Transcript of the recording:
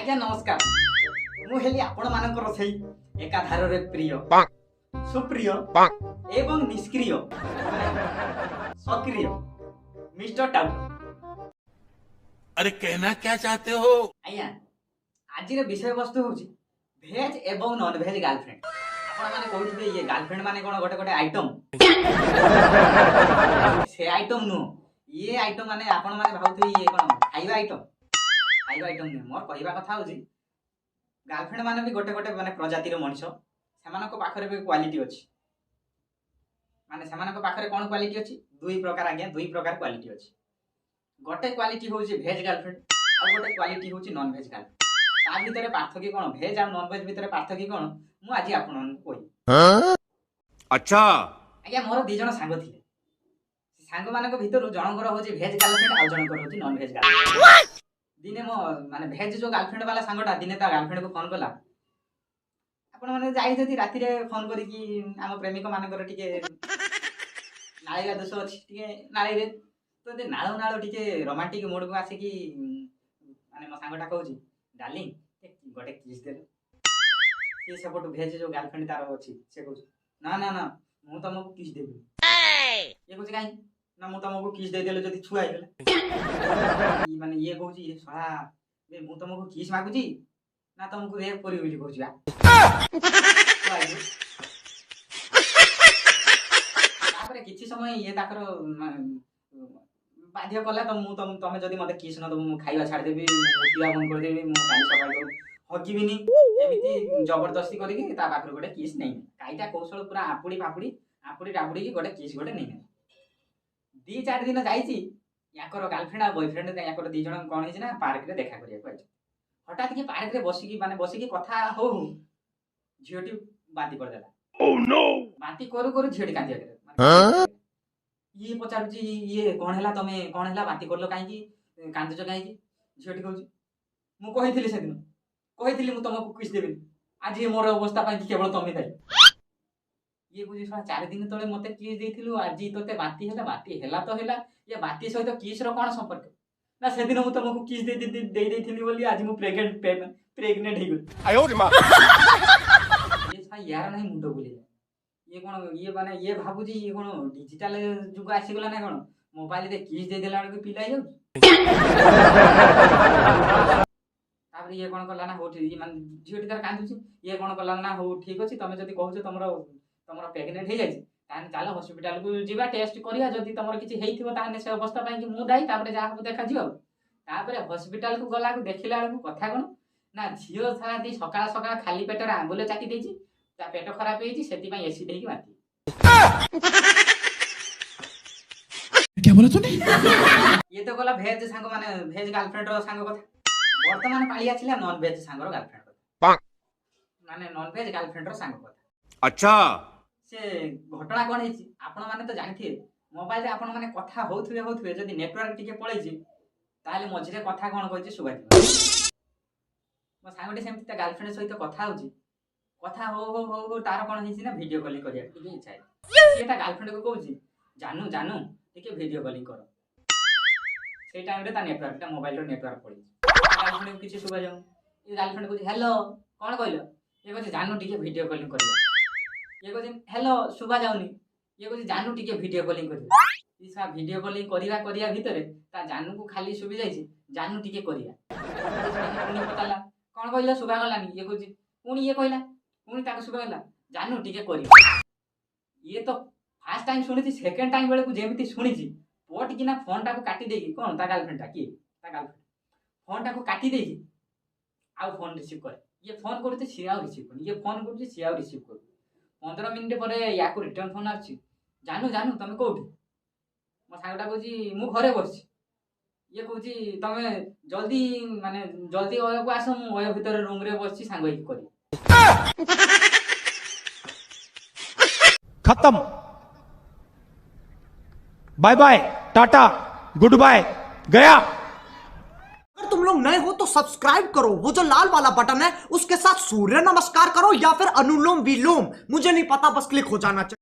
आज्ञा नमस्कार मु हेली आपण मानकर सेई एकाधार रे प्रिय सुप्रिय एवं निष्क्रिय सक्रिय मिस्टर टाउट। अरे कहना क्या चाहते हो? आज्ञा आज विषय वस्तु हूँ भेज एवं नॉन भेज गर्लफ्रेंड। आपण माने कहउथिबे ये गर्लफ्रेंड माने कोन गोटे गोटे आइटम से आइटम नु ये आइटम माने आपण माने भाउथिबे ये कोन खाइबा आइटम नु मोर कहइबा कथा होजी गर्लफ्रेंड माने भी गोटे गोटे माने प्रजातिर मनुष्य सेमानको पाखरे भी क्वालिटी अछि माने सेमानको पाखरे कोन क्वालिटी अछि दुई प्रकार आज्ञा दुई प्रकार क्वालिटी अछि। गोटे क्वालिटी होजी भेज गर्लफ्रेंड आ गोटे क्वालिटी होजी नॉन भेज गर्लफ्रेंड। ता भितरे पार्थक्य कोन भेज आ नॉन भेज भितरे पार्थक्य कोन मु आज आपन कोइ। अच्छा आज्ञा मोर दी जण सांग थिले सांग मानक भितरु जनकर होजी भेज गर्लफ्रेंड आ जनकर होजी नॉन भेज गर्लफ्रेंड। दिने मो माने भेज जो गर्लफ्रेंड वाला सांगटा दिने ता गर्लफ्रेंड को फोन कला आपण माने जाई जति राती रे फोन करी कि हम प्रेमिक मानकर टिके नाळीला दोष अछि टिके नाळी रे तो जे नाळो नाळो टिके रोमांटिक मूड को आसी कि माने मो सांगटा कहउची डार्लिंग गोटे किस दे से सपोर्ट भेज जो गर्लफ्रेंड तार अछि से कहउची ना ना ना मु तुमको किस देबी ये कहउची काई ना मु तुमको किस दे देले जति छुआ गेला ई माने ये कहउची ये साला बे मु तुमको किस मागुची ना तुमको रेप करी बोली कहउची तापर किछि समय ये ताकर बाध्य कला तो मु तमे जदी मते किस न दबो मु खाइबा छाड़ देबी मु मोटिया बंद कर देबी मु काली सकाळ हगिबिनी एमिति जबरदस्ती करी कि ता पाखर गोटे किस नै काईटा कौशल पूरा आपुडी टापुडी की गोटे किस गोटे नै दी चार दिन जाईची याकर गर्लफ्रेंड आ बॉयफ्रेंड याकर दी जण कोन हिज ना पार्क रे देखा करिया को हठात की पार्क रे बसी की कथा हो झियोटी बाती कर देला। ओह नो बाती करू झियोटी कांदिया करे ये पचारुची ये कोन हैला तमे कोन हैला बाती करलो काई की कांदजो काई की झियोटी कहउची मु कहिथिली से दिन कहिथिली मु तुमको किस देबी आज ये मोर अवस्था पाई केवल तमे दाई ये बुझी छा 4 दिन तळे मते किस देथिलु आज तोते बाती हैला तो हैला ये बाती सहित किस रो कोन संपर्क ना से दिन मु तुमको किस दे देथिली बोली आज मु प्रेग्नेंट ही गई आयो रे मां ये छा यार नहीं मुंडो बोली ये कोन ये माने ये भाबुजी ये कोन डिजिटल जुग आसी गला ना कोन मोबाइल दे किस दे देला के पिलाई जाउ तापर ये कोन कला ना हो ठीक मान झियोटी तार कांदुची ये कोन कला ना हो ठीक अछि तमे जदी कहउछ तमरो प्रेग्नेंट हे जाई ताने चलो हॉस्पिटल को जीवा टेस्ट करिया जदी तमरो किछि हेइथिबो ताने से अवस्था पाई कि मु दाई तापर जा हम देखा जियो तापर हॉस्पिटल को गला को देखिला को कथा कोन ना झियो सारा दी सकाळ सकाळ खाली पेटर आंबुले चाटी देछि ता पेट खराब हेछि सेति पई एसी देहि माती क्या बोला तूने? ये तो गला भेज सांग माने भेज गर्लफ्रेंड रो सांग कथा वर्तमान पालिया छिला नॉन भेज सांग रो गर्लफ्रेंड कथा माने नॉन भेज गर्लफ्रेंड रो सांग कथा। अच्छा से घटना कोन हेछि आपण माने तो जानिथिए मोबाइल रे आपण माने कथा होथुवे जदी नेटवर्क टिके पळैछि ताले मझिरे कथा कोन कहछि सुगाथि मो सांगटे सेमति ता गर्लफ्रेंड सहित कथा होछि कथा हो तार कोन हेछि ना वीडियो कॉलिंग करिया टिके इच्छा है से ता गर्लफ्रेंड को कहछि जानू टिके वीडियो कॉलिंग करो से टाइम रे ता नेटवर्क ता मोबाइल रो नेटवर्क पळैछि गर्लफ्रेंड को किछि सुगा जाऊ ये गर्लफ्रेंड कहछि हेलो कोन कहलो ये कहछि जानू टिके वीडियो कॉलिंग करिया ये कहछि हेलो सुबा जाउनी ये कहछि जानू टिके वीडियो कॉलिंग करिया इसा वीडियो कॉलिंग करिया भितरे ता जानू को खाली सुबि जाइछि जानू टिके करिया पुनी पताला कोन कहलो सुबा गलानी ये कहछि पुनी ये कहला पुनी ताको सुबा गला जानू टिके करिया ये तो फर्स्ट टाइम सुनिछि सेकंड टाइम बेले को जेमिति सुनिछि पोट कि ना फोन टा को काटी देगी कोन ता गर्लफ्रेंड ता की ता गर्लफ्रेंड फोन टा को काटी देगी आ फोन रिसीव करे ये फोन करते सी आ रिसीव कर ये फोन करते सी आ रिसीव कर 15 मिनिट पर या को रिटर्न फोन आछि जानू तमे कोठी मो सांगटा कहछि मु घरे बसछि ये कहछि तमे जल्दी ओयो को आसो मु ओयो भीतर रूम रे बसछि सांग होई करी खत्म bye bye tata good bye गया। अगर तुम लोग नए हो तो सब्सक्राइब करो, वो जो लाल वाला बटन है उसके साथ सूर्य नमस्कार करो या फिर अनुलोम विलोम, मुझे नहीं पता, बस क्लिक हो जाना चाहिए।